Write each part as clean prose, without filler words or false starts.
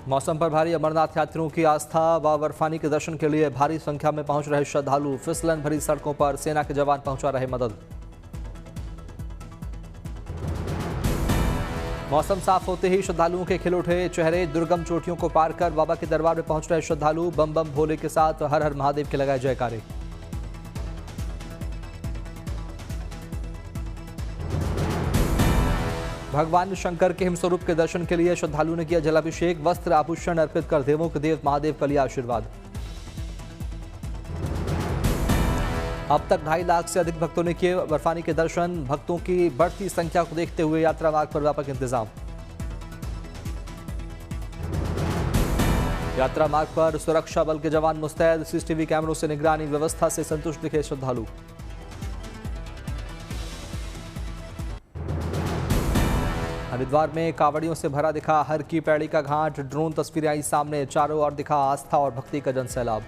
मौसम पर भारी, अमरनाथ यात्रियों की आस्था व बर्फानी के दर्शन के लिए भारी संख्या में पहुंच रहे श्रद्धालु। फिसलन भरी सड़कों पर सेना के जवान पहुंचा रहे मदद। मौसम साफ होते ही श्रद्धालुओं के खिल उठे चेहरे। दुर्गम चोटियों को पार कर बाबा के दरबार में पहुंच रहे श्रद्धालु। बम बम भोले के साथ हर हर महादेव के लगाए जयकारे। भगवान शंकर के हिमस्वरूप के दर्शन के लिए श्रद्धालुओं ने किया जलाभिषेक। वस्त्र आभूषण अर्पित कर देवों के देव महादेव का लिया आशीर्वाद। अब तक 2.5 लाख से अधिक भक्तों ने किए बर्फानी के दर्शन। भक्तों की बढ़ती संख्या को देखते हुए यात्रा मार्ग पर व्यापक इंतजाम। यात्रा मार्ग पर सुरक्षा बल के जवान मुस्तैद। सीसीटीवी कैमरों से निगरानी व्यवस्था से संतुष्ट दिखे श्रद्धालु। हरिद्वार में कांवड़ियों से भरा दिखा हर की पैड़ी का घाट। ड्रोन तस्वीरें आई सामने। चारों ओर दिखा आस्था और भक्ति का जनसैलाब।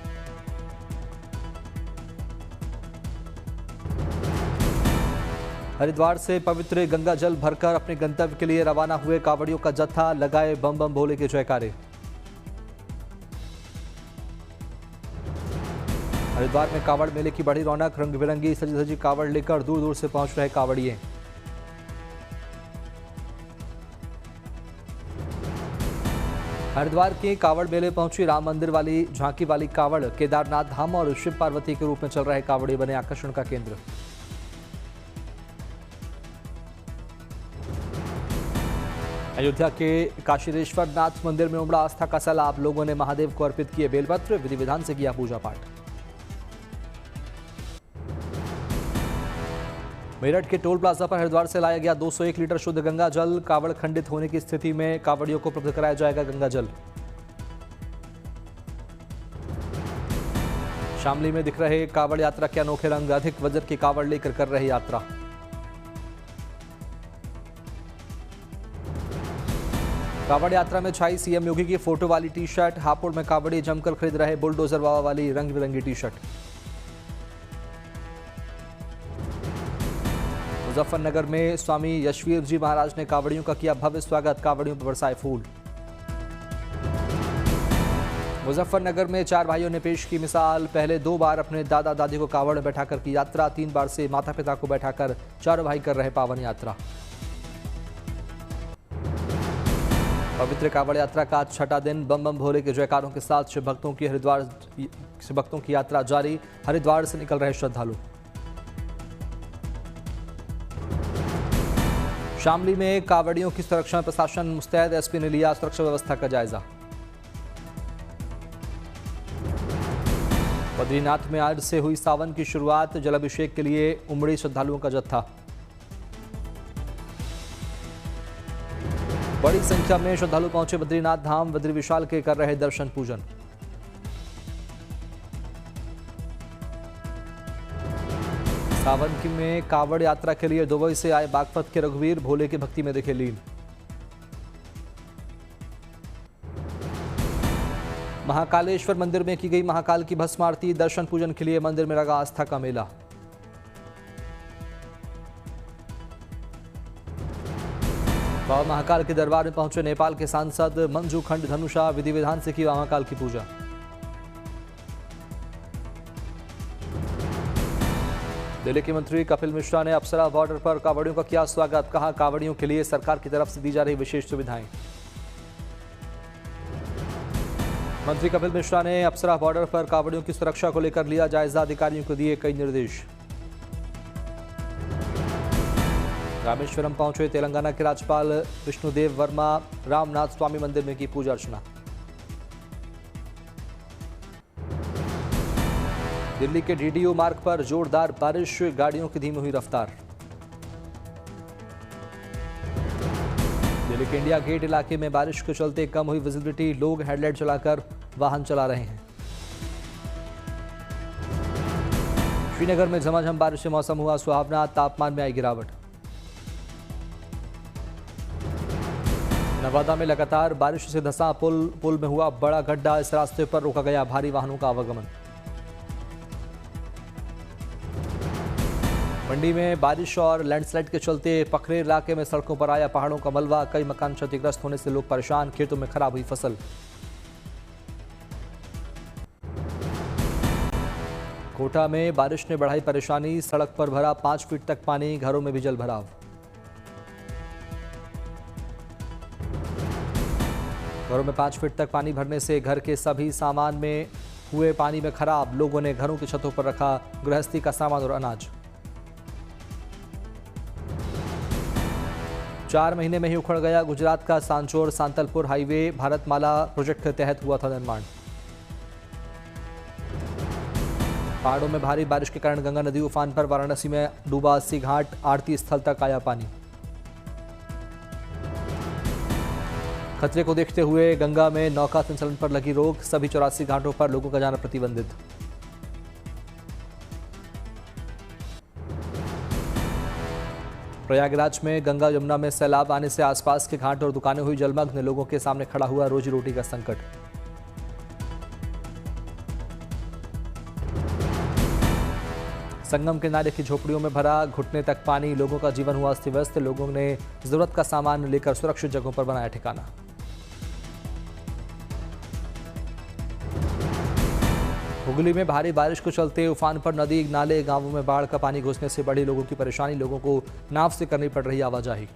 हरिद्वार से पवित्र गंगा जल भरकर अपने गंतव्य के लिए रवाना हुए कांवड़ियों का जत्था। लगाए बम बम भोले के जयकारे। हरिद्वार में कांवड़ मेले की बड़ी रौनक। रंग बिरंगी सजी धजी कांवड़ लेकर दूर दूर से पहुंच रहे कांवड़िए। हरिद्वार के कांवड़ मेले पहुंची राम मंदिर वाली झांकी वाली कांवड़। केदारनाथ धाम और शिव पार्वती के रूप में चल रहे कांवड़िए बने आकर्षण का केंद्र। अयोध्या के काशीरेश्वर नाथ मंदिर में उमड़ा आस्था का सैलाब। लोगों ने महादेव को अर्पित किए बेलपत्र। विधि विधान से किया पूजा पाठ। मेरठ के टोल प्लाजा पर हरिद्वार से लाया गया 201 लीटर शुद्ध गंगा जल। कांवड़ खंडित होने की स्थिति में कांवड़ियों को उपलब्ध कराया जाएगा गंगा जल। शामली में दिख रहे कांवड़ यात्रा के अनोखे रंग। अधिक वजन की कांवड़ लेकर कर रहे यात्रा। कांवड़ यात्रा में छाई सीएम योगी की फोटो वाली टी शर्ट। हापुड़ में कांवड़िए जमकर खरीद रहे बुलडोजर बाबा वाली रंग बिरंगी टी शर्ट। मुजफ्फरनगर में स्वामी यशवीर जी महाराज ने कांवड़ियों का किया भव्य स्वागत। कांवड़ियों पर बरसाए फूल। मुजफ्फरनगर में 4 भाइयों ने पेश की मिसाल। पहले 2 बार अपने दादा दादी को कांवड़ में बैठाकर की यात्रा। 3 बार से माता पिता को बैठाकर चारों भाई कर रहे पावन यात्रा। पवित्र कांवड़ यात्रा का आज 6ठा दिन। बम बम भोले के जयकारों के साथ शिव भक्तों की यात्रा जारी। हरिद्वार से निकल रहे श्रद्धालु। शामली में कांवड़ियों की सुरक्षा में प्रशासन मुस्तैद। एसपी ने लिया सुरक्षा व्यवस्था का जायजा। बद्रीनाथ में आज से हुई सावन की शुरुआत। जलाभिषेक के लिए उमड़ी श्रद्धालुओं का जत्था। बड़ी संख्या में श्रद्धालु पहुंचे बद्रीनाथ धाम। बद्री विशाल के कर रहे दर्शन पूजन। सावन में कांवड़ यात्रा के लिए दुबई से आए बागपत के रघुवीर भोले की भक्ति में दिखे लीन। महाकालेश्वर मंदिर में की गई महाकाल की भस्म आरती। दर्शन पूजन के लिए मंदिर में लगा आस्था का मेला। बाबा महाकाल के दरबार में पहुंचे नेपाल के सांसद मंजू खंड धनुषा। विधि विधान से की महाकाल की पूजा। दिल्ली के मंत्री कपिल मिश्रा ने अप्सरा बॉर्डर पर कांवड़ियों का किया स्वागत। कहा कांवड़ियों के लिए सरकार की तरफ से दी जा रही विशेष सुविधाएं। मंत्री कपिल मिश्रा ने अप्सरा बॉर्डर पर कांवड़ियों की सुरक्षा को लेकर लिया जायजा। अधिकारियों को दिए कई निर्देश। रामेश्वरम पहुंचे तेलंगाना के राज्यपाल विष्णुदेव वर्मा। रामनाथ स्वामी मंदिर में की पूजा अर्चना। दिल्ली के डीडीयू मार्ग पर जोरदार बारिश। गाड़ियों की धीमी हुई रफ्तार। दिल्ली के इंडिया गेट इलाके में बारिश के चलते कम हुई विजिबिलिटी। लोग हेडलाइट चलाकर वाहन चला रहे हैं। श्रीनगर में झमाझम बारिश से मौसम हुआ सुहावना। तापमान में आई गिरावट। नवादा में लगातार बारिश से धंसा पुल में हुआ बड़ा गड्ढा। इस रास्ते पर रोका गया भारी वाहनों का आवागमन। मंडी में बारिश और लैंडस्लाइड के चलते पखरेर इलाके में सड़कों पर आया पहाड़ों का मलबा। कई मकान क्षतिग्रस्त होने से लोग परेशान। खेतों में खराब हुई फसल। कोटा में बारिश ने बढ़ाई परेशानी। सड़क पर भरा 5 फीट तक पानी। घरों में भी जल भराव। घरों में 5 फीट तक पानी भरने से घर के सभी सामान में हुए पानी में खराब। लोगों ने घरों की छतों पर रखा गृहस्थी का सामान और अनाज। 4 महीने में ही उखड़ गया गुजरात का सांचौर सांतलपुर हाईवे। भारतमाला प्रोजेक्ट के तहत हुआ था निर्माण। पहाड़ों में भारी बारिश के कारण गंगा नदी उफान पर। वाराणसी में डूबा 80 घाट। आरती स्थल तक आया पानी। खतरे को देखते हुए गंगा में नौका संचालन पर लगी रोक। सभी 84 घाटों पर लोगों का जाना प्रतिबंधित। प्रयागराज में गंगा यमुना में सैलाब आने से आसपास के घाट और दुकानें हुई जलमग्न। लोगों के सामने खड़ा हुआ रोजी रोटी का संकट। संगम किनारे की झोपड़ियों में भरा घुटने तक पानी। लोगों का जीवन हुआ अस्त व्यस्त। लोगों ने जरूरत का सामान लेकर सुरक्षित जगहों पर बनाया ठिकाना। हुगली में भारी बारिश को चलते उफान पर नदी नाले। गांवों में बाढ़ का पानी घुसने से बढ़ी लोगों की परेशानी। लोगों को नाव से करनी पड़ रही आवाजाही।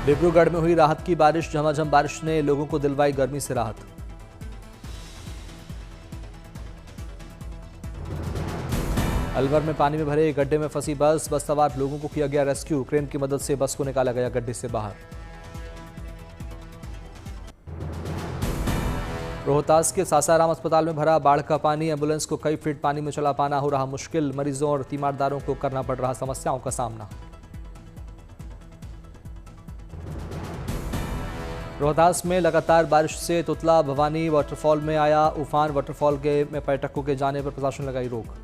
डिब्रूगढ़ में हुई राहत की बारिश। झमाझम बारिश ने लोगों को दिलवाई गर्मी से राहत। अलवर में पानी में भरे गड्ढे में फंसी बस सवार लोगों को किया गया रेस्क्यू। क्रेन की मदद से बस को निकाला गया गड्ढे से बाहर। रोहतास के सासाराम अस्पताल में भरा बाढ़ का पानी। एम्बुलेंस को कई फीट पानी में चला पाना हो रहा मुश्किल। मरीजों और तीमारदारों को करना पड़ रहा समस्याओं का सामना। रोहतास में लगातार बारिश से तुतला भवानी वाटरफॉल में आया उफान। वाटरफॉल में पर्यटकों के जाने पर प्रशासन लगाई रोक।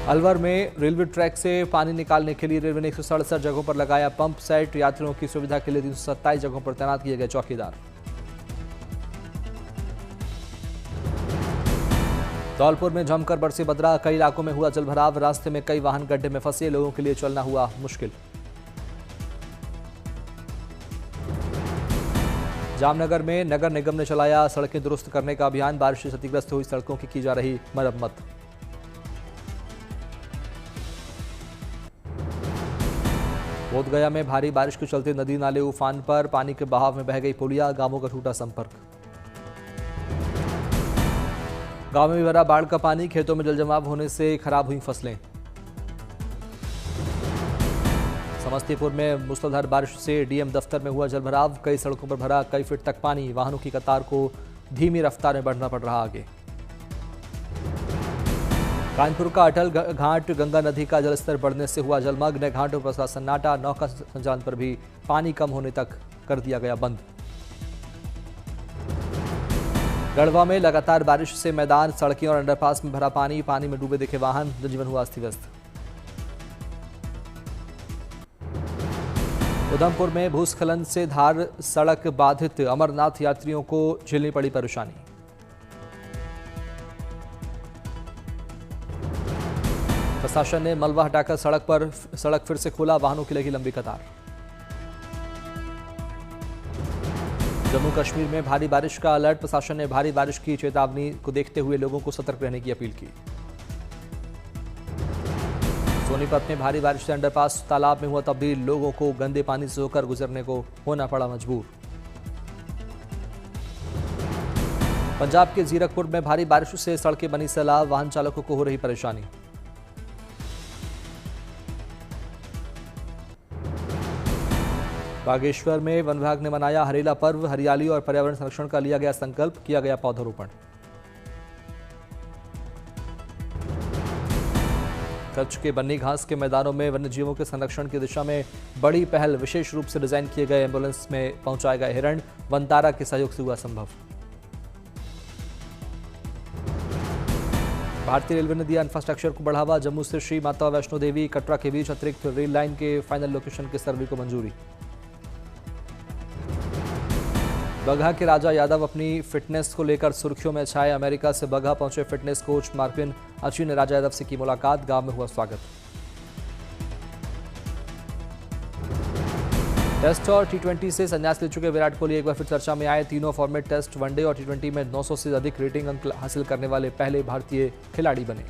अलवर में रेलवे ट्रैक से पानी निकालने के लिए रेलवे ने 167 जगहों पर लगाया पंप सेट। यात्रियों की सुविधा के लिए 327 जगहों पर तैनात किए गए चौकीदार। धौलपुर में जमकर बरसे बदरा। कई इलाकों में हुआ जलभराव। रास्ते में कई वाहन गड्ढे में फंसे। लोगों के लिए चलना हुआ मुश्किल। जामनगर में नगर निगम ने चलाया सड़कें दुरुस्त करने का अभियान। बारिश से क्षतिग्रस्त हुई सड़कों की जा रही मरम्मत। बोधगया में भारी बारिश के चलते नदी नाले उफान पर। पानी के बहाव में बह गई पुलिया। गांवों का टूटा संपर्क। गांव में भी भरा बाढ़ का पानी। खेतों में जलजमाव होने से खराब हुई फसलें। समस्तीपुर में मूसलाधार बारिश से डीएम दफ्तर में हुआ जलभराव। कई सड़कों पर भरा कई फीट तक पानी। वाहनों की कतार को धीमी रफ्तार में बढ़ना पड़ रहा आगे। कानपुर का अटल घाट गंगा नदी का जलस्तर बढ़ने से हुआ जलमग्न। घाटों पर सन्नाटा। नौका संचालन पर भी पानी कम होने तक कर दिया गया बंद। गढ़वा में लगातार बारिश से मैदान सड़कें और अंडरपास में भरा पानी। पानी में डूबे दिखे वाहन। जनजीवन हुआ अस्त व्यस्त। उधमपुर में भूस्खलन से धार सड़क बाधित। अमरनाथ यात्रियों को झेलनी पड़ी परेशानी। प्रशासन ने मलबा हटाकर सड़क फिर से खोला। वाहनों की लगी लंबी कतार। जम्मू कश्मीर में भारी बारिश का अलर्ट। प्रशासन ने भारी बारिश की चेतावनी को देखते हुए लोगों को सतर्क रहने की अपील की। सोनीपत में भारी बारिश से अंडरपास तालाब में हुआ तब्दील। लोगों को गंदे पानी से होकर गुजरने को होना पड़ा मजबूर। पंजाब के जीरकपुर में भारी बारिश से सड़कें बनी सैलाब। वाहन चालकों को हो रही परेशानी। बागेश्वर में वन विभाग ने मनाया हरेला पर्व। हरियाली और पर्यावरण संरक्षण का लिया गया संकल्प। किया गया पौधारोपण। कच्छ के बन्नी घास के मैदानों में वन्यजीवों के संरक्षण की दिशा में बड़ी पहल। विशेष रूप से डिजाइन किए गए एम्बुलेंस में पहुंचाए गए हिरण। वनतारा के सहयोग से हुआ संभव। भारतीय रेलवे ने दिया इंफ्रास्ट्रक्चर को बढ़ावा। जम्मू से श्री माता वैष्णो देवी कटरा के बीच अतिरिक्त रेल लाइन के फाइनल लोकेशन के सर्वे को मंजूरी। बगहा के राजा यादव अपनी फिटनेस को लेकर सुर्खियों में छाए। अमेरिका से बगहा पहुंचे फिटनेस कोच मार्विन अची ने राजा यादव से की मुलाकात। गांव में हुआ स्वागत। टेस्ट और टी20 से संन्यास ले चुके विराट कोहली एक बार फिर चर्चा में आए। तीनों फॉर्मेट टेस्ट, वनडे और टी20 में 900 से अधिक रेटिंग अंक हासिल करने वाले पहले भारतीय खिलाड़ी बने।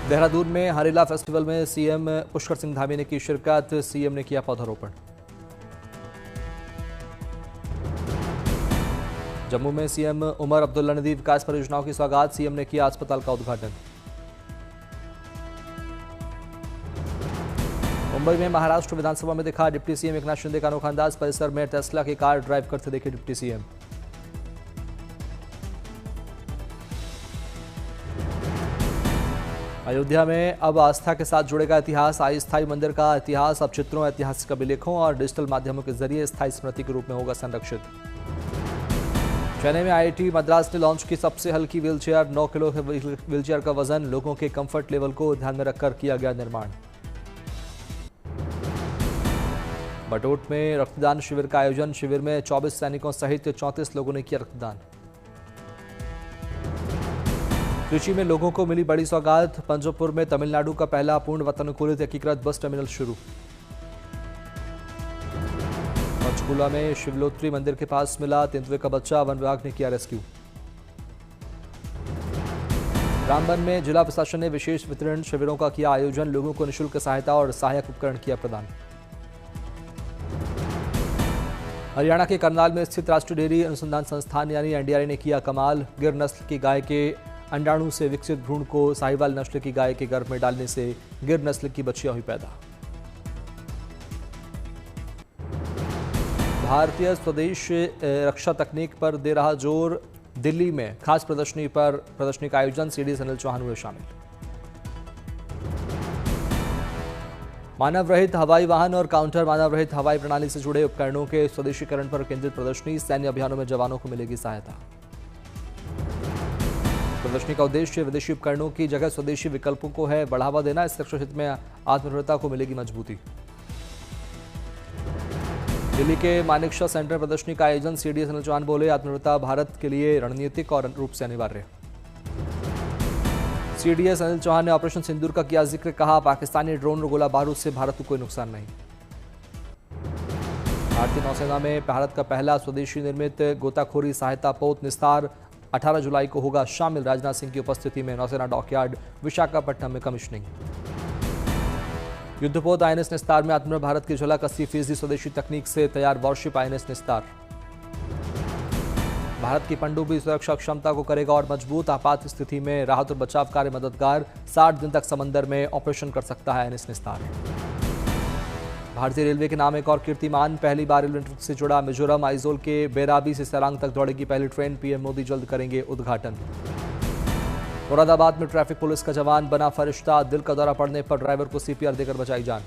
देहरादून में हरेला फेस्टिवल में सीएम पुष्कर सिंह धामी ने की शिरकत। सीएम ने किया पौधारोपण। जम्मू में सीएम उमर अब्दुल्ला ने दी विकास परियोजनाओं की सौगात। सीएम ने किया अस्पताल का उद्घाटन। मुंबई में महाराष्ट्र विधानसभा में दिखा डिप्टी सीएम एकनाथ शिंदे का अनोखा अंदाज। परिसर में टेस्ला की कार ड्राइव करते देखे डिप्टी सीएम। अयोध्या में अब आस्था के साथ जुड़ेगा इतिहास। अस्थायी मंदिर का इतिहास अब चित्रों, ऐतिहासिक अभिलेखों और डिजिटल माध्यमों के जरिए स्थायी स्मृति के रूप में होगा संरक्षित। चेन्नई में आईआईटी मद्रास ने लॉन्च की सबसे हल्की व्हीलचेयर। 9 किलो के व्हीलचेयर का वजन। लोगों के कंफर्ट लेवल को ध्यान में रखकर किया गया निर्माण। बटोट में रक्तदान शिविर का आयोजन। शिविर में 24 सैनिकों सहित 34 लोगों ने किया रक्तदान। त्रिची में लोगों को मिली बड़ी सौगात। पंजोपुर में तमिलनाडु का पहला पूर्ण वतानुकूलित एकीकृत बस टर्मिनल शुरू। पंचकूला में शिवलोत्री मंदिर के पास मिला तेंदुए का बच्चा। वन विभाग ने किया रेस्क्यू। रामबन में जिला प्रशासन ने विशेष वितरण शिविरों का किया आयोजन। लोगों को निःशुल्क सहायता और सहायक उपकरण किया प्रदान। हरियाणा के करनाल में स्थित राष्ट्रीय डेयरी अनुसंधान संस्थान यानी एनडीआरए ने किया कमाल। गिर नस्ल की गाय के अंडाणु से विकसित भ्रूण को साहिवाल नस्ल की गाय के गर्भ में डालने से गिर नस्ल की बच्चियां हुई पैदा। भारतीय स्वदेश रक्षा तकनीक पर दे रहा जोर। दिल्ली में खास प्रदर्शनी का आयोजन। सीडीएस अनिल चौहान हुए शामिल। मानव रहित हवाई वाहन और काउंटर मानव रहित हवाई प्रणाली से जुड़े उपकरणों के स्वदेशीकरण पर केंद्रित प्रदर्शनी। सैन्य अभियानों में जवानों को मिलेगी सहायता। प्रदर्शनी का उद्देश्य विदेशी उपकरणों की जगह स्वदेशी विकल्पों को है बढ़ावा देना। इस रक्षा क्षेत्र में आत्मनिर्भरता को मिलेगी मजबूती। दिल्ली के मानेकशॉ सेंटर प्रदर्शनी का आयोजन। सीडीएस अनिल चौहान बोले, आत्मनिर्भरता भारत के लिए रणनीतिक और रूप से अनिवार्य। सीडीएस अनिल चौहान ने ऑपरेशन सिंदूर का किया जिक्र। कहा, पाकिस्तानी ड्रोन और गोला बारूद से भारत को कोई नुकसान नहीं। भारतीय नौसेना में भारत का पहला स्वदेशी निर्मित गोताखोरी सहायता पोत निस्तार 18 जुलाई को होगा शामिल। राजनाथ सिंह की उपस्थिति में नौसेना डॉकयार्ड विशाखापट्टनम में कमिश्निंग। युद्धपोत आईएनएस निस्तार में आत्मनिर्भर भारत की झलक। 80% स्वदेशी तकनीक से तैयार वॉरशिप आईएनएस निस्तार। भारत की पनडुब्बी सुरक्षा क्षमता को करेगा और मजबूत। आपात स्थिति में राहत और बचाव कार्य मददगार। 60 दिन तक समंदर में ऑपरेशन कर सकता है आईएनएस निस्तार। भारतीय रेलवे के नाम एक और कीर्तिमान। पहली बार रेलवे से जुड़ा मिजोरम आइजोल के बेराबी से सरांग तक दौड़ेगी पहली ट्रेन। पीएम मोदी जल्द करेंगे उद्घाटन। मुरादाबाद में ट्रैफिक पुलिस का जवान बना फरिश्ता। दिल का दौरा पड़ने पर ड्राइवर को सीपीआर देकर बचाई जान।